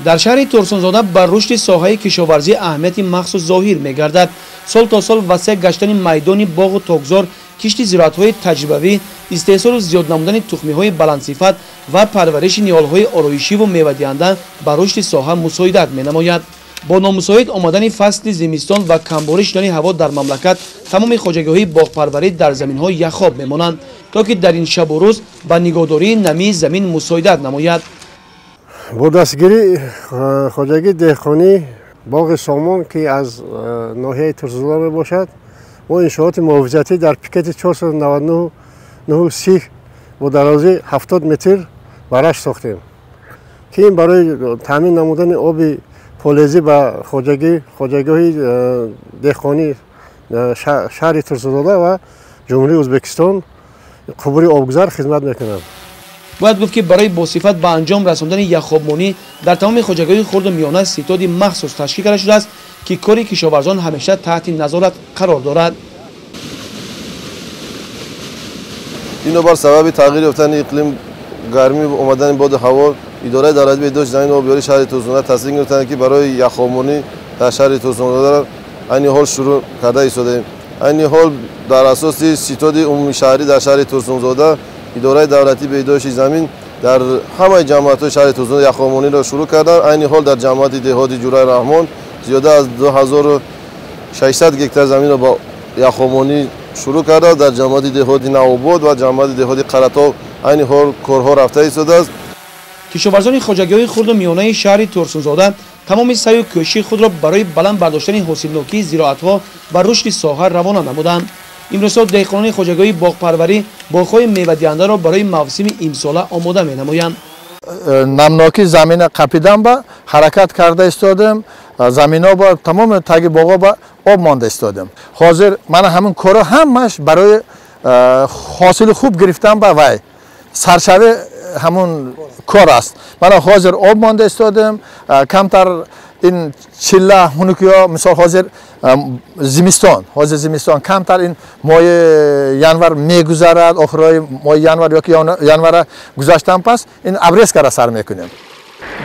در شهر ترسونزاده بر رشد ساحه کشاورزی اهمیت مخصوص ظاهر می‌گردد. سال تا سال وسیع گشتن میدان باغ و تاکزار، کشت زراعت‌های تجربوی، استحصال و زیاد نمودن تخمی‌های بلندصفت و پرورش نیال‌های آرایشی و میوه‌دهنده بر رشد ساحه مساعدت می‌نماید. با نامساعد آمدن فصل زمستان و کمبارش شدن هوا در مملکت، تمام خواجگی‌های باغپروری در زمین‌های یخاب می‌مانند تا که در این شب و روز با نگهداری نمی زمین مساعدت نماید. با دستگیری خواجگی دهقانی باغ سامان که از ناحیه ترسونزاده می باشد و انشاءات محافظتی در پیکت 499 با درازی 70 متر براش ساختیم که این برای تامین نمودن آب فلزی به خواجگی دهقانی شهر ترسونزاده و جمهوری ازبکستان قبوری آبگذار خدمت میکنند. باید گفت که برای باصفت به انجام رساندن یخابمانی در تمام خواجگی‌های خرد و میانه ستاد مخصوص تشکیل کرده شده است که کار کشاورزان همیشه تحت نظارت قرار دارد. اینو بر سبب تغییر یافتن اقلیم، گرمی و آمدن باد هوا، اداره دولتی بهداشت زمین و آبیاری شهر ترسونزاده تصمیم گرفتند که برای یخابمانی در شهر ترسونزاده این حال شروع کرده ایستادیم. این حال در اساس ستاد عمومی شهری در شهر ترسونزاده اداره دولتی بهداشت زمین در همه جماعت‌های شهر ترسونزاده یخابمانی را شروع کردند. این حال در جماعت دهاتی جورای رحمان زیاده از 2600 هکتار زمین را با یخابمانی شروع کرده. در جماعت دهاتی نوآباد و جماعت دهاتی قرطاب این حال کارها رفته ایستاده است. کشاورزان خواجگی‌های خرد و میانه شهر ترسونزاده تمام سعی و کوشش خود را برای بلند برداشتن حاصلناکی زراعت‌ها و رشد ساحه روانه نمودند. امروز دهقانان خواجگی‌های باغپروری باغ‌های میوه‌دهنده را برای موسم امساله آماده می‌نمایند. نمناکی زمین قپیدن با حرکت کرده ایستادیم، زمینا با تمام تگ باغا با آب مانده ایستادیم. حاضر من همین کارا همش برای حاصل خوب گرفتن با وای سرشوی همون کار است. من حاضر آب مانده ایستادیم، کمتر این چله هنوکیا مثال حاضر زمستان کمتر این ماه ینور میگذرد، آخرای ماه ینور یا که ینور گذشتن پس این ابریز کار سر میکنیم.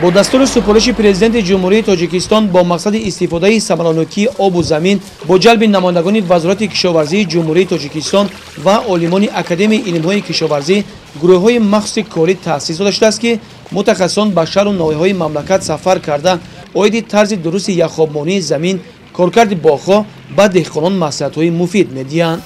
با دستور سفارش پرزیدنت جمهوری تاجیکستان با مقصد استفاده ثمراناکی آب و زمین با جلب نمایندگان وزارت کشاورزی جمهوری تاجیکستان و عالمان اکادمی علم‌های کشاورزی گروه‌های مخصوص کاری تأسیس داشته است که متخصصان به شهر و ناحیه‌های مملکت سفر کرده عاید طرز درست یخابمانی زمین، کارکرد باغ‌ها به دهقانان مصلحت‌های مفید می‌دهند.